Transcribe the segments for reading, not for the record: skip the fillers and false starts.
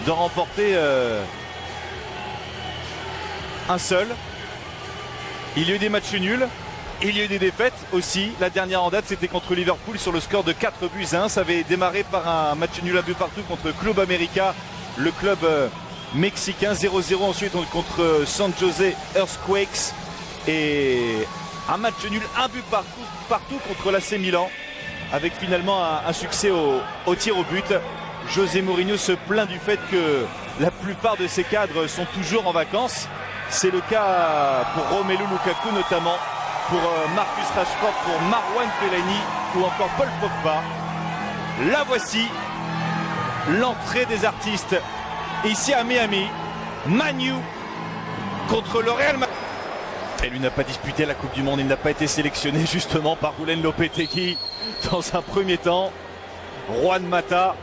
d'en remporter un seul. Il y a eu des matchs nuls, il y a eu des défaites aussi. La dernière en date, c'était contre Liverpool sur le score de 4-1. Ça avait démarré par un match nul à but partout contre Club América, le club mexicain. 0-0 ensuite contre San Jose Earthquakes. Et un match nul, un but partout contre l'AC Milan, avec finalement un succès au tir au but. José Mourinho se plaint du fait que la plupart de ses cadres sont toujours en vacances. C'est le cas pour Romelu Lukaku notamment, pour Marcus Rashford, pour Marouane Fellaini ou encore Paul Pogba. La voici, l'entrée des artistes ici à Miami. Manu contre le Real Madrid. Et lui n'a pas disputé la Coupe du Monde, il n'a pas été sélectionné justement par Julen Lopetegui dans un premier temps. Juan Mata.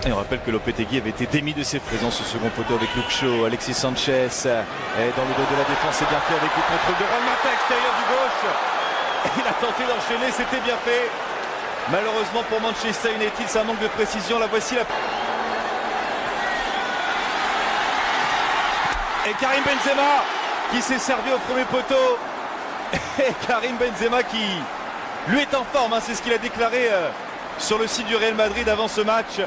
Et on rappelle que Lopetegui avait été démis de ses présences au second poteau avec Luke Shaw, Alexis Sanchez. Et dans le dos de la défense, c'est bien fait avec le contrôle de Juan Mata, extérieur du gauche. Il a tenté d'enchaîner, c'était bien fait. Malheureusement pour Manchester United, ça manque de précision. La voici la... Et Karim Benzema qui s'est servi au premier poteau. Et Karim Benzema qui lui est en forme, hein, c'est ce qu'il a déclaré sur le site du Real Madrid avant ce match.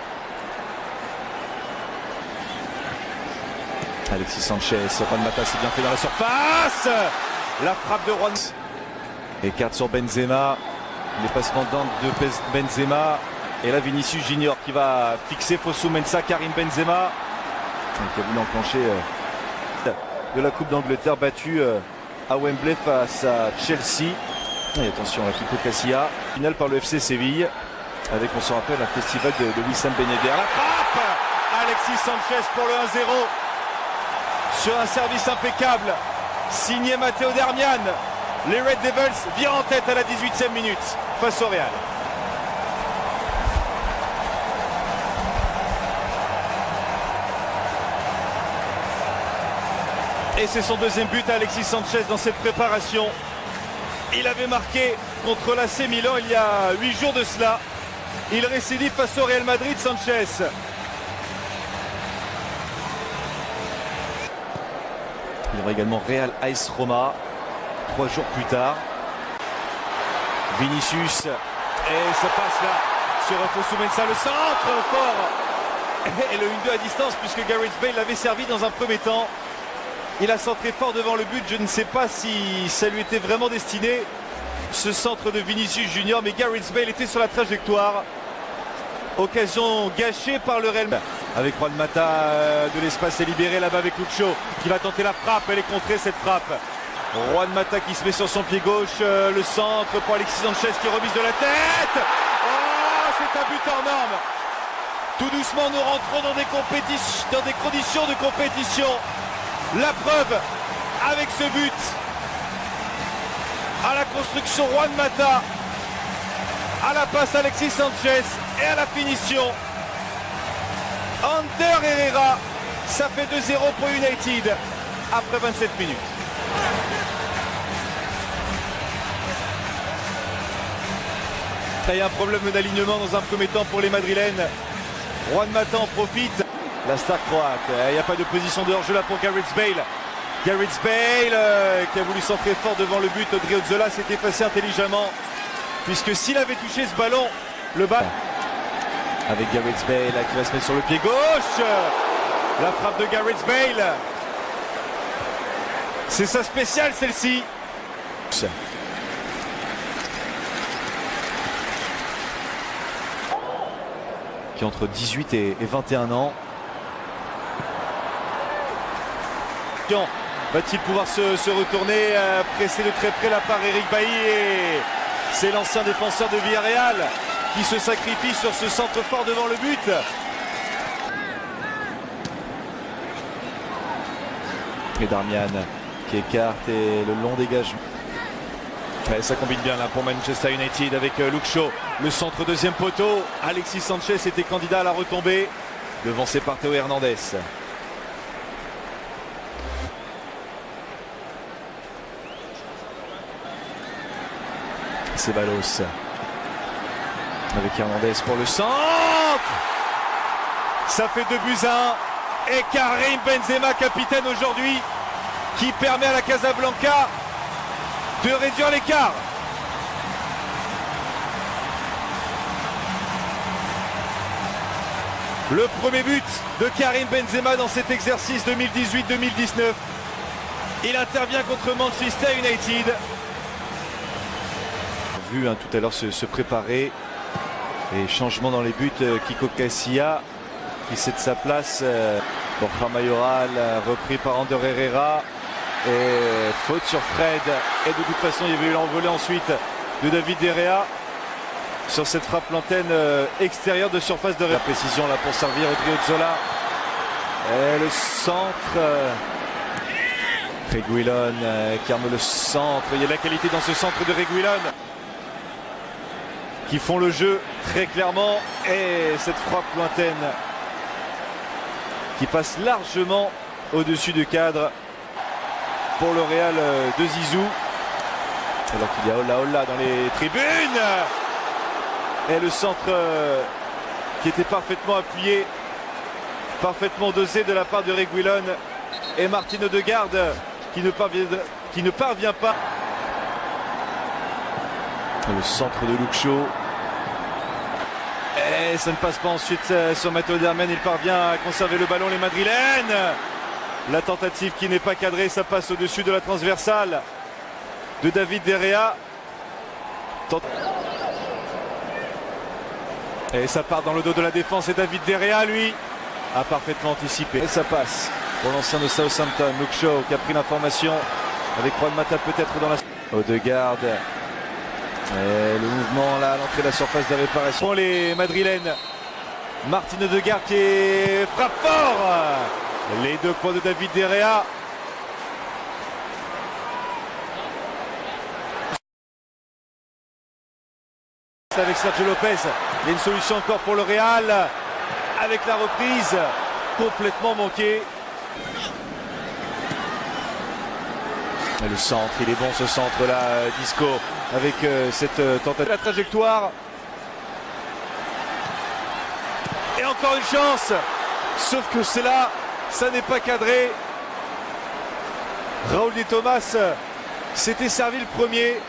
Alexis Sanchez, Juan Mata s'est bien fait dans la surface. La frappe de Juan. Écarte sur Benzema. Les passements de Benzema. Et là Vinicius Junior qui va fixer Fosu Mensah. Karim Benzema qui a voulu enclencher de la Coupe d'Angleterre, battue à Wembley face à Chelsea. Et attention à Kiko Casilla. Finale par le FC Séville. Avec, on se rappelle, un festival de Wissam Ben Yedder. La frappe Alexis Sanchez pour le 1-0. Sur un service impeccable, signé Matteo Darmian. Les Red Devils virent en tête à la 18e minute face au Real. Et c'est son deuxième but à Alexis Sanchez dans cette préparation. Il avait marqué contre l'AC Milan il y a 8 jours de cela. Il récidive face au Real Madrid, Sanchez. Il y aura également Real AS Roma 3 jours plus tard. Vinicius. Et ça passe là sur Fosu Mensah. Le centre fort. Et le 1-2 à distance puisque Gareth Bale l'avait servi dans un premier temps. Il a centré fort devant le but. Je ne sais pas si ça lui était vraiment destiné, ce centre de Vinicius Junior. Mais Gareth Bale était sur la trajectoire. Occasion gâchée par le Real. Avec Juan Mata, de l'espace est libéré là-bas avec Luke Shaw qui va tenter la frappe. Elle est contrée cette frappe. Juan Mata qui se met sur son pied gauche. Le centre pour Alexis Sanchez qui remise de la tête. Oh, c'est un but hors norme. Tout doucement nous rentrons dans des conditions de compétition. La preuve avec ce but. À la construction Juan Mata. À la passe Alexis Sanchez. Et à la finition Ander Herrera. Ça fait 2-0 pour United après 27 minutes. Il y a un problème d'alignement dans un premier temps pour les Madrilènes. Juan Mata en profite. La star croate. Il n'y a pas de position de hors-jeu là pour Gareth Bale. Gareth Bale qui a voulu centrer fort devant le but. Odriozola s'est effacé intelligemment. Puisque s'il avait touché ce ballon, le ballon. Avec Gareth Bale qui va se mettre sur le pied gauche. La frappe de Gareth Bale. C'est sa spéciale celle-ci. Qui a entre 18 et 21 ans. Va-t-il pouvoir se retourner, pressé de très près la part Eric Bailly. C'est l'ancien défenseur de Villarreal qui se sacrifie sur ce centre fort devant le but. Et Darmian qui écarte et le long dégagement. Ouais, ça combine bien là pour Manchester United avec Luke Shaw. Le centre deuxième poteau. Alexis Sanchez était candidat à la retombée. Devancé par Théo Hernandez. Ceballos. Avec Hernandez pour le centre. Ça fait 2-1. Et Karim Benzema, capitaine aujourd'hui, qui permet à la Casablanca de réduire l'écart. Le premier but de Karim Benzema dans cet exercice 2018-2019. Il intervient contre Manchester United. Vu tout à l'heure se préparer. Et changement dans les buts, Kiko Casilla qui cède sa place. Borja Mayoral repris par Ander Herrera. Et faute sur Fred. Et de toute façon, il y avait eu l'envolée ensuite de David De Gea sur cette frappe lointaine extérieure de surface de la précision là pour servir Odriozola. Et le centre. Reguilón qui arme le centre. Il y a de la qualité dans ce centre de Reguilón qui font le jeu très clairement. Et cette frappe lointaine qui passe largement au-dessus du cadre pour le Real de Zizou. Alors qu'il y a Olla dans les tribunes. Et le centre qui était parfaitement appuyé, parfaitement dosé de la part de Reguilón. Et Martin Odegaard qui ne parvient pas. Le centre de Luke Shaw. Et ça ne passe pas ensuite sur Matteo Darmian. Il parvient à conserver le ballon, les Madrilènes. La tentative qui n'est pas cadrée, ça passe au-dessus de la transversale de David De Gea. Et ça part dans le dos de la défense et David De Gea, lui, a parfaitement anticipé. Et ça passe pour l'ancien de Southampton, Luke Shaw, qui a pris l'information avec Juan Mata peut-être dans la... Odegaard. Et le mouvement là à l'entrée de la surface de réparation. Pour les Madrilènes, Martin Odegaard qui frappe fort. Les 2 points de David De Gea. Avec Sergio Lopez, il y a une solution encore pour le Real. Avec la reprise complètement manquée. Et le centre, il est bon ce centre là, Disco, avec cette tentative. La trajectoire. Et encore une chance. Sauf que c'est là, ça n'est pas cadré. Raúl de Tomás s'était servi le premier.